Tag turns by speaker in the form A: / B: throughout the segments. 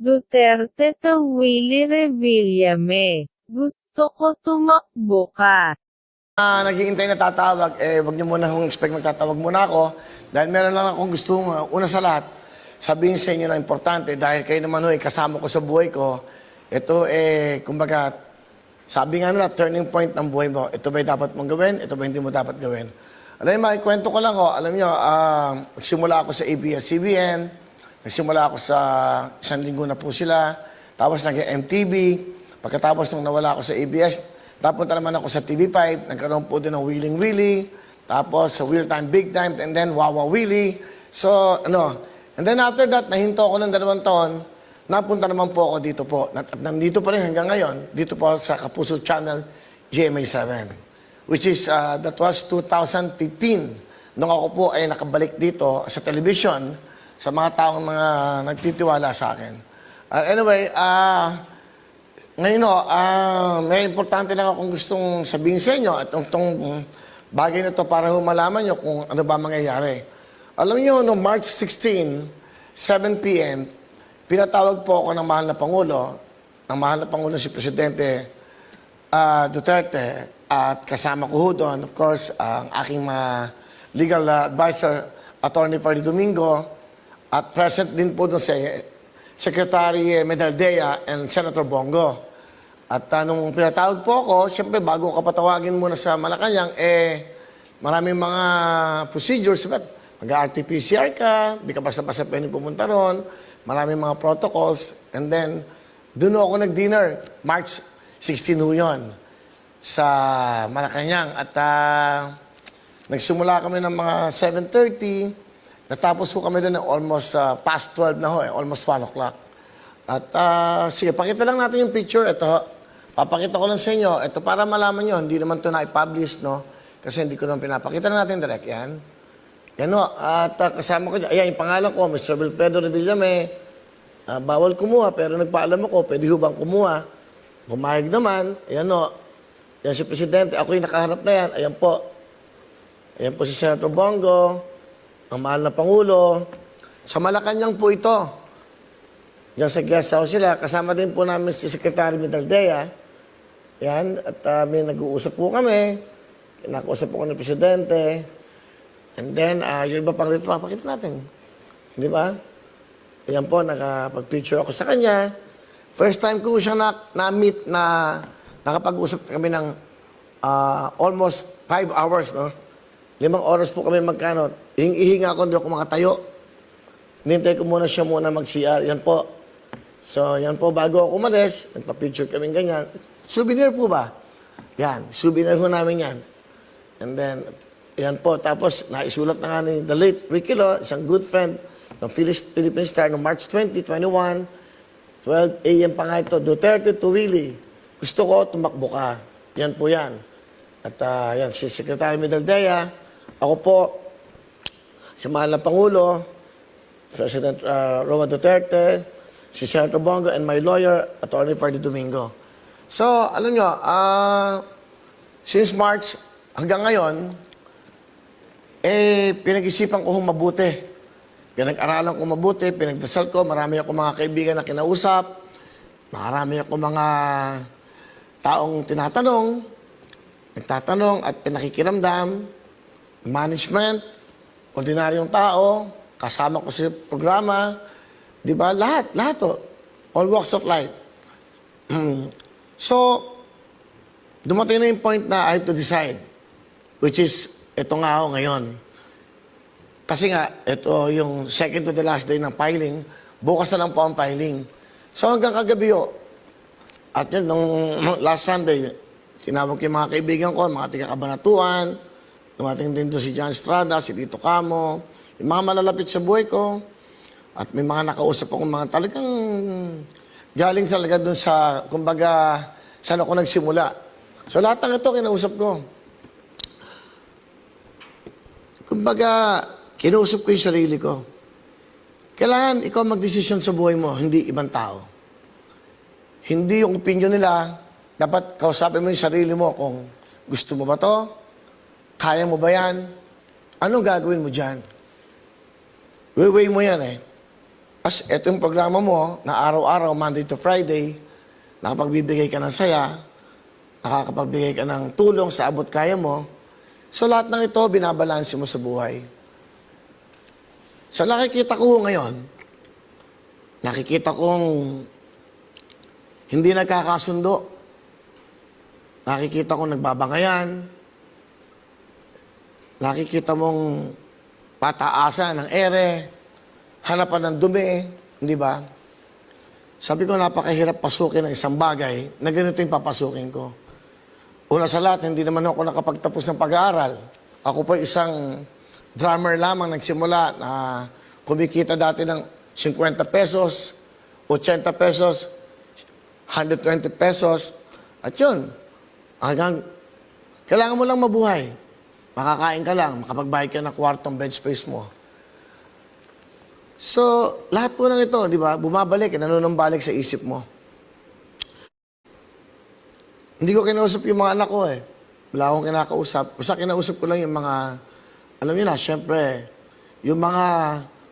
A: Duterte to Willie Revillame. Gusto ko tumakbo ka.
B: Naghihintay na tatawag, wag niyo muna kung expect magtatawag muna ako dahil meron lang akong gustong una sa lahat, sabihin sa inyo na importante dahil kayo naman kasama ko sa buhay ko. Ito kumbaga, sabi nga nila, turning point ng buhay mo. Ito ba'y dapat mong gawin? Ito ba hindi mo dapat gawin? Alam niyo, makikwento ko lang alam niyo, nagsimula ako sa ABS-CBN, nagsimula ako sa isang linggo na po sila, tapos nag-MTV, pagkatapos nung nawala ako sa ABS, napunta naman ako sa TV5, nagkaroon po din ng Wheeling Willie, tapos sa Wheel Time Big Time, and then Wawa Willie. So, and then after that, nahinto ako ng 2 taon, napunta naman po ako dito po. At nandito pa rin hanggang ngayon, dito po sa Kapuso Channel GMA7. Which is, that was 2015. Nung ako po ay nakabalik dito sa television, sa mga taong mga nagtitiwala sa akin. Anyway, ngayon may importante lang akong gustong sabihin sa inyo at itong bagay na to para malaman nyo kung ano ba mangyayari. Alam nyo, no March 16, 7 p.m., pinatawag po ako ng mahal na Pangulo, si Presidente Duterte, at kasama ko ho doon, of course, ang aking legal advisor, Attorney Freddy Domingo, at present din po doon si Secretary Medaldea and Senator Bongo. At nung pinatawag po ako, siyempre bago ka patawagin muna sa Malacanang, maraming mga procedures. Mag-RT-PCR ka, di ka basta-basta pwede pumunta ron, maraming mga protocols. And then, doon ako nag-dinner, March 16 ho yun, sa Malacanang. At nagsimula kami ng mga 7:30, natapos ho kami doon ng almost past 12 na ho, almost 1 o'clock. At sige, pakita lang natin yung picture. Ito, papakita ko lang sa inyo. Ito para malaman nyo, hindi naman ito na-publish, no? Kasi hindi ko naman pinapakita na natin direct yan. Yan o, at kasama ko dyan. Ayan, yung pangalan ko, Mr. Wilfredo Revillame. Bawal kumuha, pero nagpaalam ako, pwede hubang kumuha. Bumayag naman. Ayan o, yan si Presidente. Ako yung nakaharap na yan. Ayan po. Ayan po si Senator Bongo, ang mahal na Pangulo. Sa Malacanang po ito. Diyan sa guest house sila. Kasama din po namin si Secretary Medaldea. Yan. At may nag-uusap po kami. Nakausap po ko ng Presidente. And then, yung iba pang rito, papakita natin. Di ba? Ayan po, nakapag-picture ako sa kanya. First time ko siya na-meet na nakapag-usap kami ng almost 5 hours, no? 5 oras po kami magkano. Ihinga ako, hindi ako makatayo. Nintay ko muna siya mag-CR. Yan po. So, yan po, bago ako umalis, nagpa-picture kami ganyan. Souvenir po ba? Yan, souvenir po namin yan. And then, yan po. Tapos, naisulat na nga ni the late Ricky Lo, isang good friend ng Philippine Star noong March 2021, 12 a.m. pa nga ito, Duterte to Willie. Gusto ko, tumakbo ka. Yan po yan. At yan, si Secretary Medaldea, ako po, si mahal na Pangulo, President Roma Duterte, si Senator Bongo, and my lawyer, Attorney Freddy Domingo. So, alam nyo, since March hanggang ngayon, pinag-isipan ko mabuti. Pinag-aralan ko mabuti, pinagdasal ko, marami ako mga kaibigan na kinausap, marami ako mga taong nagtatanong at pinakikiramdam, management, ordinaryong tao, kasama ko sa programa, di ba? Lahat to. All walks of life. So, dumating na yung point na I have to decide, which is, ito nga ako ngayon. Kasi nga, ito yung second to the last day ng filing, bukas na lang po ang filing. So, hanggang kagabi at yun, nung last Sunday, sinawag ko yung mga kaibigan ko, mga taga-Kabanatuan, dumating din doon si John Estrada, si Tito Camo, yung mga malalapit sa buhay ko, at may mga nakausap ako mga talagang galing talaga doon sa, kumbaga, saan ako nagsimula. So lahat ng ito, kinausap ko. Kumbaga, kinausap ko yung sarili ko. Kailangan ikaw magdesisyon sa buhay mo, hindi ibang tao. Hindi yung opinion nila, dapat kausapin mo yung sarili mo kung gusto mo ba to, kaya mo ba yan, ano gagawin mo dyan? Weigh mo yan Tapos, ito yung programa mo na araw-araw, Monday to Friday, nakapagbibigay ka ng saya, nakakapagbigay ka ng tulong sa abot kaya mo. So, lahat ng ito, binabalansi mo sa buhay. So, nakikita ko ngayon, nakikita kong hindi nagkakasundo. Nakikita kong nagbabangayan. Nakikita mong pataasan ng ere, hanapan ng dumi, di ba? Sabi ko, napakahirap pasukin ng isang bagay na ganito yung papasukin ko. Una sa lahat, hindi naman ako nakapagtapos ng pag-aaral. Ako po isang drummer lamang nagsimula na kumikita dati ng 50 pesos, 80 pesos, 120 pesos. At yun, hanggang kailangan mo lang mabuhay. Makakain ka lang, makapagbayad ka ng kwartong bed space mo. So, lahat po ng ito, di ba, bumabalik, nanunumbalik sa isip mo. Hindi ko kinausap yung mga anak ko eh. Wala akong kinakausap. Basta kinausap ko lang yung mga, alam niyo na, syempre, yung mga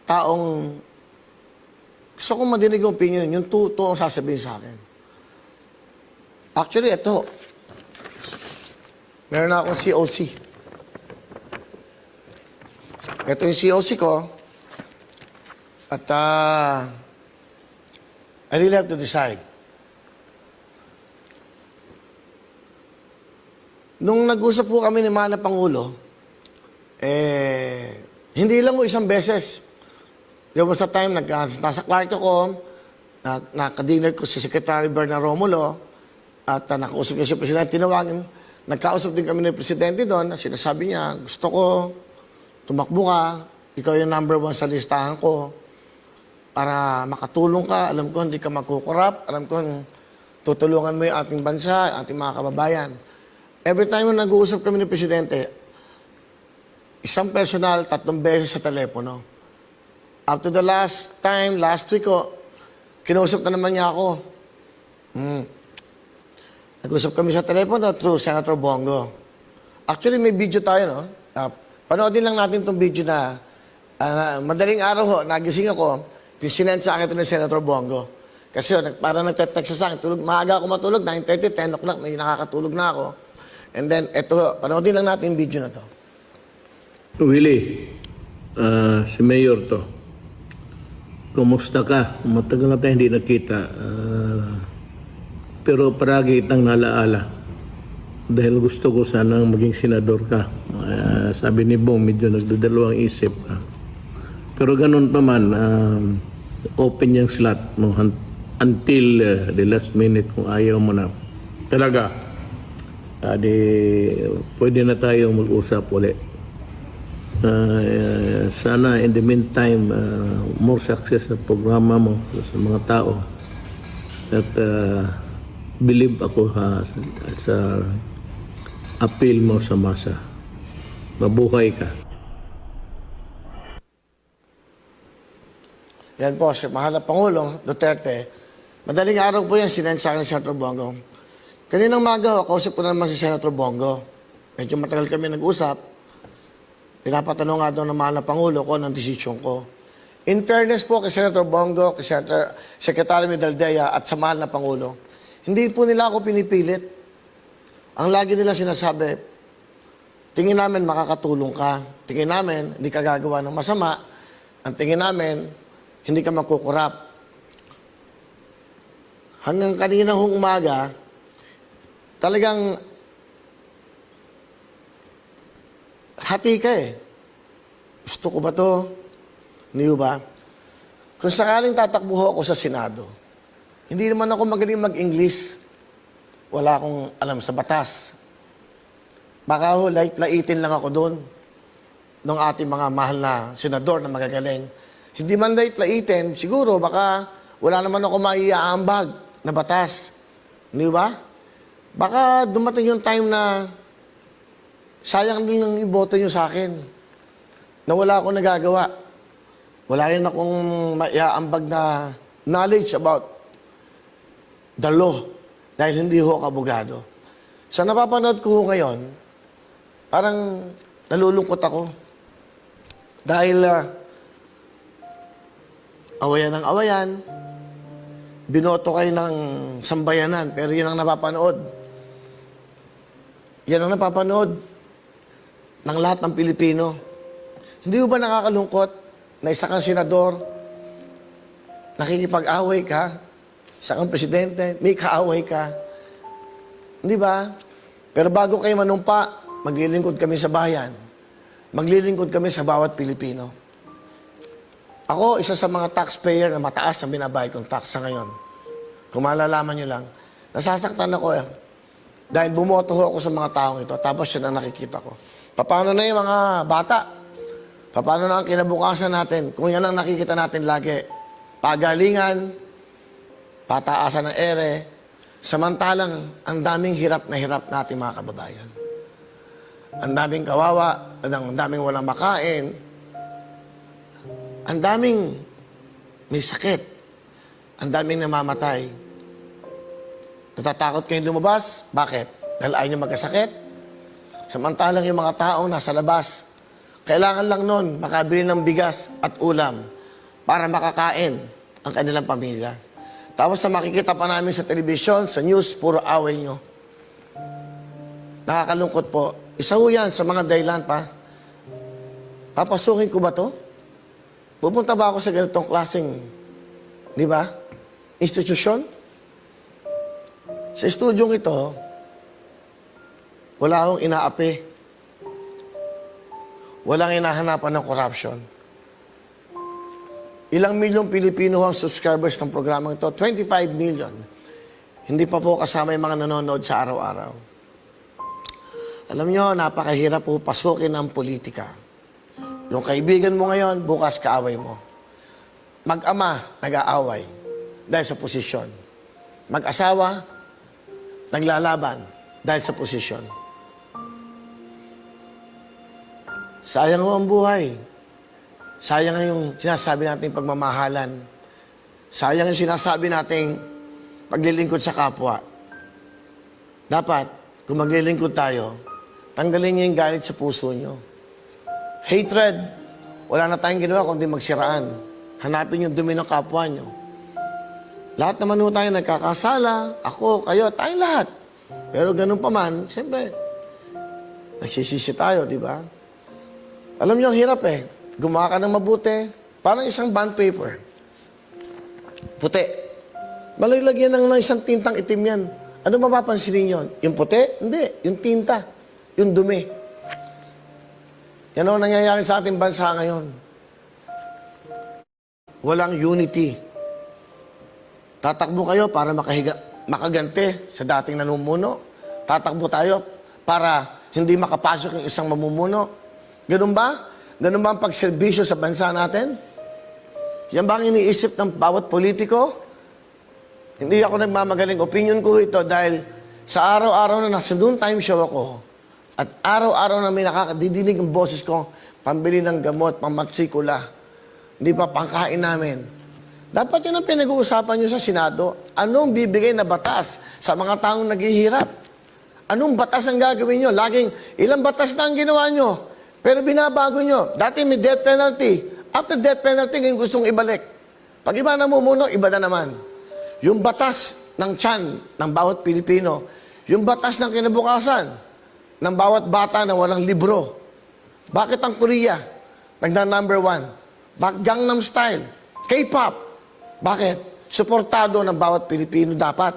B: taong gusto kong madinig yung opinion, yung totoo ang sasabihin sa akin. Actually, ito. Meron na akong COC. Ito yung COC ko. At I really have to decide. Nung nag-usap po kami ni Mana Pangulo, hindi lang po isang beses. There was a time, nasa Clark ako, nakadinner ko si Secretary Bernard Romulo, at nakausap niya si Presidente, tinawagin, nagkausap din kami ni Presidente doon, sinasabi niya, gusto ko, tumakbo ka, ikaw yung number 1 sa listahan ko, para makatulong ka, alam ko hindi ka magkukurap, alam ko tutulungan mo yung ating bansa, ating mga kababayan. Every time na nag-uusap kami ni Presidente, isang personal, 3 beses sa telepono. Up to the last time, last week ko, kinausap na naman niya ako. Nag-usap kami sa telepono through Senator Bongo. Actually, may video tayo, no? Panoodin lang natin itong video na madaling araw ho, nagising ako, sinend sa akin ito ng Senator Bongo. Kasi parang nagte-text sa akin, maaga ako matulog, 9:30, 10 o'clock, may nakakatulog na ako. And then, ito, panoodin lang natin yung video na to.
C: Willie, si Mayor to. Kumusta ka? Matagal na tayo hindi nakita. Pero paragi kitang nalaala. Dahil gusto ko sanang maging senador ka. Sabi ni Bong, medyo nagdadalawang isip. Pero ganun pa man, open yung slot mo until the last minute kung ayaw mo na. Talaga, pwede na tayong mag-usap ulit. Sana in the meantime, more success sa programa mo sa mga tao. At believe ako sa appeal mo sa masa. Mabuhay ka.
B: Yan po, si mahal na Pangulong Duterte. Madaling araw po yan, sinend sa akin ni Senator Bongo. Kaninang maga, kausap ko na naman si Senator Bongo. Medyo matagal kami nag-usap. Pinapatanong nga doon ng mahal na Pangulo ko ng desisyon ko. In fairness po kay Senator Bongo, kay Secretary Medaldea at sa mahal na Pangulo, hindi po nila ako pinipilit. Ang lagi nila sinasabi, tingin namin makakatulong ka. Tingin namin hindi ka gagawa ng masama. Ang tingin namin, hindi ka magkukurap. Hanggang kanina hong umaga, talagang hati ka eh. Gusto ko ba to? Hindi ba? Kung sakaling tatakbo ako sa Senado, hindi naman ako magaling mag-English. Wala akong alam sa batas. Baka ho, laitin lang ako doon ng ating mga mahal na senador na magagaling. Hindi man laitin, siguro baka wala naman ako maiaambag na batas. Hindi ba? Baka dumating yung time na sayang din ang iboto nyo sa akin. Na wala akong nagagawa. Wala rin akong maiaambag na knowledge about the law. Dahil hindi ho ako abogado. Sa napapanood ko ho ngayon, parang nalulungkot ako. Dahil awayan ng awayan, binoto kayo ng sambayanan, pero yan ang napapanood. Yan ang napapanood ng lahat ng Pilipino. Hindi ba nakakalungkot na isa kang senador, nakikipag-away ka, isa kang presidente, may kaaway ka. Hindi ba? Pero bago kayo manumpa, maglilingkod kami sa bayan. Maglilingkod kami sa bawat Pilipino. Ako, isa sa mga taxpayer na mataas ang binabayad kong tax sa ngayon. Kung malalaman nyo lang, nasasaktan ako dahil bumoto ho ako sa mga taong ito, tapos yun ang nakikita ko. Paano na yung mga bata? Paano na ang kinabukasan natin? Kung yan ang nakikita natin lagi, pagalingan, pataasan ng ere, samantalang ang daming hirap na hirap natin mga kababayan. Ang daming kawawa, ang daming walang makain, ang daming may sakit, ang daming namamatay. Natatakot kayong lumabas? Bakit? Dahil ayaw nyo magkasakit? Samantalang yung mga tao nasa labas, kailangan lang nun makabili ng bigas at ulam para makakain ang kanilang pamilya. Tapos na makikita pa namin sa telebisyon, sa news, puro away nyo. Nakakalungkot po. Isa ho yan sa mga dahilan pa. Papasukin ko ba to? Pupunta ba ako sa ganitong klaseng, di ba, institusyon? Sa estudyong ito, wala akong inaapi. Walang hinahanapan ng corruption. Ilang milyong Pilipino ang subscribers ng programang ito? 25 million. Hindi pa po kasama yung mga nanonood sa araw-araw. Alam nyo, napakahirap po pasukin ang politika. Yung kaibigan mo ngayon, bukas kaaway mo. Mag-ama, nag-aaway dahil sa posisyon. Mag-asawa, naglalaban dahil sa posisyon. Sayang ho ang buhay. Sayang yung sinasabi nating pagmamahalan. Sayang yung sinasabi nating paglilingkod sa kapwa. Dapat, kung maglilingkod tayo, tanggalin niyo yung galit sa puso niyo. Hatred, wala na tayong ginawa kundi magsiraan. Hanapin yung dumi ng kapwa niyo. Lahat naman ho tayo nagkakasala, ako, kayo, tayong lahat. Pero ganun pa man, siyempre, nagsisisi tayo, di ba? Alam niyo, ang hirap Gumawa ka ng mabuti, parang isang bond paper. Puti. Malalagyan ng isang tintang itim yan. Ano mapapansinin yun? Yung puti? Hindi. Yung tinta. Yung dumi. Yan ang nangyayari sa ating bansa ngayon. Walang unity. Tatakbo kayo para makaganti sa dating namumuno. Tatakbo tayo para hindi makapasok yung isang mamumuno. Ganun ba? Ganun ba ang pagserbisyo sa bansa natin? Yan ba ang iniisip ng bawat politiko? Hindi ako nagmamagaling. Opinion ko ito dahil sa araw-araw na nasa noon time show ako at araw-araw na may nakakadidinig ang boses ko, pambili ng gamot, pamatsikula, hindi pa pangkain namin. Dapat yun ang pinag-uusapan nyo sa Senado. Anong bibigay na batas sa mga taong naghihirap? Anong batas ang gagawin nyo? Laging, ilang batas na ang ginawa nyo? Pero binabago nyo. Dati may death penalty. After death penalty, ngayon gustong ibalik. Pag iba namumuno, iba na naman. Yung batas ng tiyan ng bawat Pilipino, yung batas ng kinabukasan ng bawat bata na walang libro. Bakit ang Korea nagna-number 1? Bakit Gangnam Style? K-pop. Bakit? Suportado ng bawat Pilipino dapat.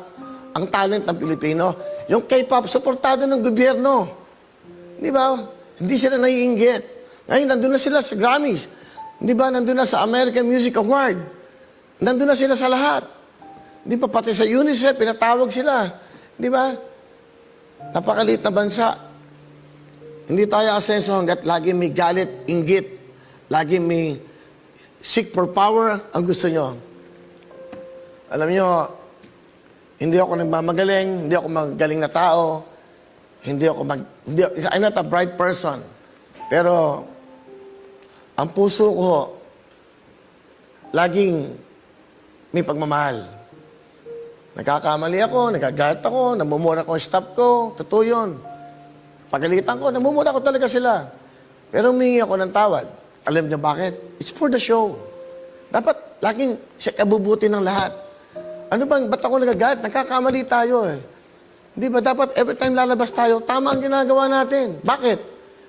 B: Ang talent ng Pilipino. Yung K-pop, suportado ng gobyerno. Di ba? Hindi sila naiinggit. Ngayon, nandun na sila sa Grammys. Di ba? Nandun na sa American Music Award. Nandun na sila sa lahat. Di ba? Pati sa UNICEF, pinatawag sila. Di ba? Napakaliit na bansa. Hindi tayo asenso hanggat lagi may galit, inggit, lagi may seek for power ang gusto nyo. Alam nyo, hindi ako nagmamagaling, hindi ako magaling na tao, I'm not a bright person. Pero, ang puso ko, laging may pagmamahal. Nagkakamali ako, nagagalit ako, namumura ko ang staff ko, totoo yun. Pagalitan ko, namumura ko talaga sila. Pero humingi ako ng tawad. Alam niyo bakit? It's for the show. Dapat Laging siya kabubuti ng lahat. Ano bang, ba't ako nagagalit? Nagkakamali tayo eh. Di ba dapat every time lalabas tayo, tama ang ginagawa natin. Bakit?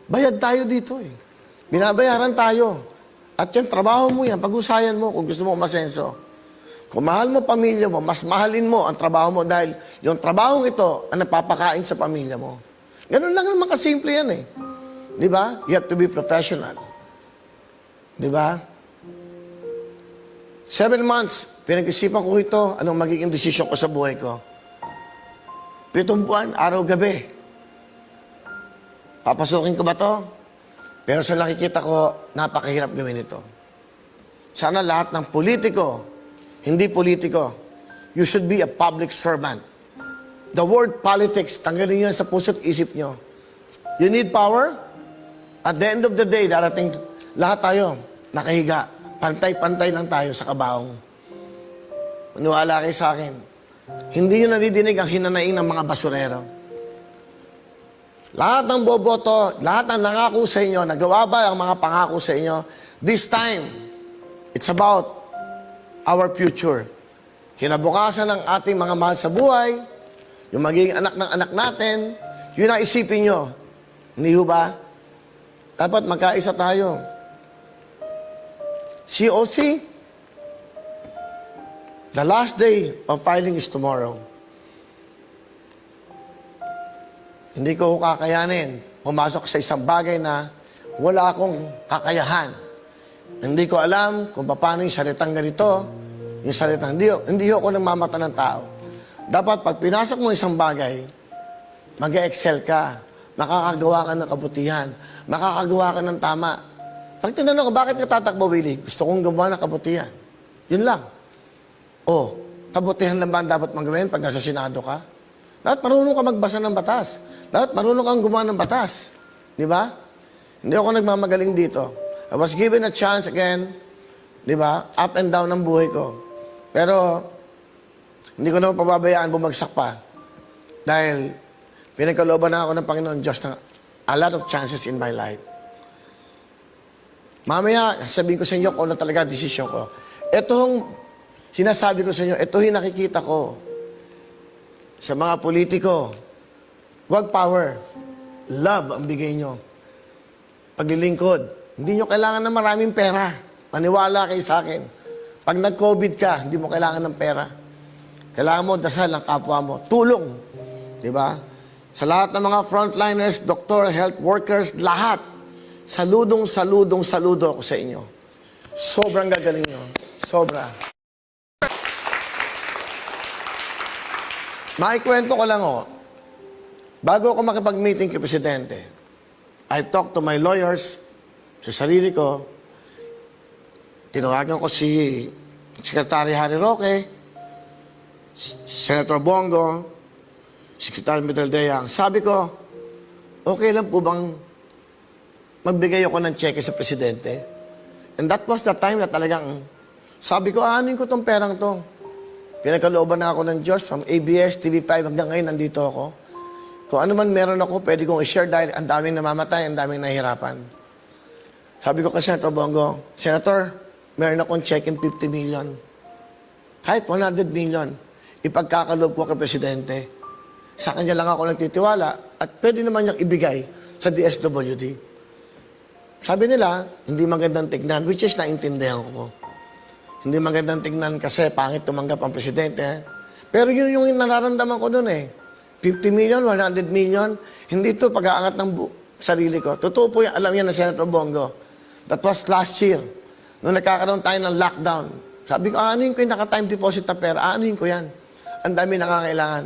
B: Bayad tayo dito eh. Binabayaran tayo. At yung trabaho mo yan, pag-usayan mo kung gusto mo umasenso. Kung mahal mo pamilya mo, mas mahalin mo ang trabaho mo dahil yung trabahong ito ang nagpapakain sa pamilya mo. Ganun lang naman kasimple yan eh. Di ba? You have to be professional. Di ba? 7 months, pinag-isipan ko ito, anong magiging desisyon ko sa buhay ko. 7 buwan, araw-gabi. Papasukin ko ba to? Pero sa nakikita ko, napakahirap gawin ito. Sana lahat ng politiko, hindi politiko, you should be a public servant. The word politics, tanggalin nyo sa puso't isip nyo. You need power? At the end of the day, darating lahat tayo, nakahiga. Pantay-pantay lang tayo sa kabaong. Maniwala kayo sa akin. Hindi nyo nadidinig ang hinanaing ng mga basurero. Lahat ng boboto, lahat ng nangako sa inyo, nagawa ba ang mga pangako sa inyo? This time, it's about our future. Kinabukasan ng ating mga mahal sa buhay, yung magiging anak ng anak natin, yun ang isipin nyo. Hindi ba? Dapat magkaisa tayo. COC, the last day of filing is tomorrow. Hindi ko kakayanin pumasok sa isang bagay na wala akong kakayahan. Hindi ko alam kung paano yung salitang ganito, yung salitang hindi ako nagmamata ng tao. Dapat pag pinasok mo isang bagay, mag-excel ka, makakagawa ka ng kabutihan, makakagawa ka ng tama. Pag tinanong ko, bakit ka tatakbo, Willie? Gusto kong gumawa ng kabutihan. Yun lang. O, kabutihan lang ba ang dapat magawin pag nasa Senado ka? Dapat marunong ka magbasa ng batas. Dapat marunong kang gumawa ng batas. Di ba? Hindi ako nagmamagaling dito. I was given a chance again, di ba? Up and down ang buhay ko. Pero, hindi ko naman pababayaan bumagsak pa. Dahil, pinagkalooban na ako ng Panginoon Diyos na a lot of chances in my life. Mamaya, sabihin ko sa inyo kung ano talaga ang desisyon ko. Itong sinasabi ko sa inyo, ito yung nakikita ko sa mga politiko. Huwag power. Love ang bigay nyo. Paglilingkod. Hindi nyo kailangan ng maraming pera. Maniwala kayo sa akin. Pag nag-COVID ka, hindi mo kailangan ng pera. Kailangan mo dasal ang kapwa mo. Tulong. Di ba? Sa lahat ng mga frontliners, doktor, health workers, lahat. Saludo ako sa inyo. Sobrang gagaling nyo. Sobra. Maikwento ko lang bago ako makipag-meeting kay Presidente, I talked to my lawyers, sa sarili ko, tinawagan ko si Secretary Harry Roque, Senator Bongo, Secretary Medaldea. Sabi ko, okay lang po bang magbigay ako ng cheque sa Presidente? And that was the time na talagang, sabi ko, anuin ko tong perang to. Pinagkalooban na ako ng Diyos from ABS, TV5, hanggang ngayon nandito ako. Kung ano man meron ako, pwede kong i-share dahil ang daming namamatay, ang daming nahihirapan. Sabi ko kay Senator Bongo, Senator, meron akong check in 50 million. Kahit 100 million, ipagkakaloob ko kay Presidente. Sa kanya lang ako nagtitiwala at pwede naman niyang ibigay sa DSWD. Sabi nila, hindi magandang tignan, which is naintindihan ko. Hindi magandang tignan kasi pangit tumanggap ang Presidente. Pero yun yung nararamdaman ko dun eh. 50 million, 100 million, hindi ito pag-aangat ng sarili ko. Totoo po yan, alam yan na Senator Bongo. That was last year. Nung nagkakaroon tayo ng lockdown. Sabi ko, aanuhin ko yung naka-time deposit na pera. Aanuhin ko yan. Ang dami nakakailangan.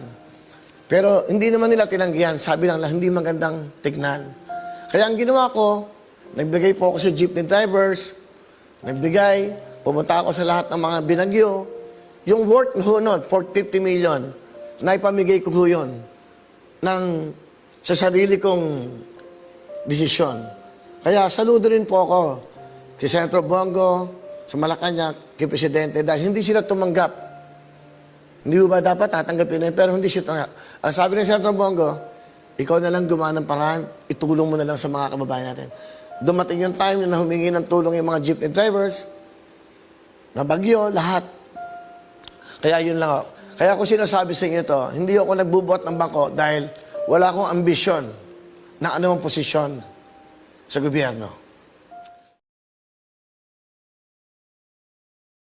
B: Pero hindi naman nila tinanggihan. Sabi lang hindi magandang tignan. Kaya ang ginawa ko, nagbigay po ako sa jeepney drivers, pumunta ako sa lahat ng mga binagyo. Yung worth noon, 450 million, naipamigay ko yun sa sarili kong desisyon. Kaya saludo rin po ako kay Senator Bongo, sa Malacanang, kay Presidente, dahil hindi sila tumanggap. Hindi ba dapat tatanggapin na yun, pero hindi sila tumanggap. Ang sabi ni Senator Bongo, ikaw na lang gumawa ng paraan, itulong mo na lang sa mga kababayan natin. Dumating yung time na humingi ng tulong yung mga jeepney drivers, na bagyo, lahat. Kaya yun lang ako. Kaya ako sinasabi sa inyo ito, hindi ako nagbubuhat ng bangko dahil wala akong ambisyon na anumang posisyon sa gobyerno.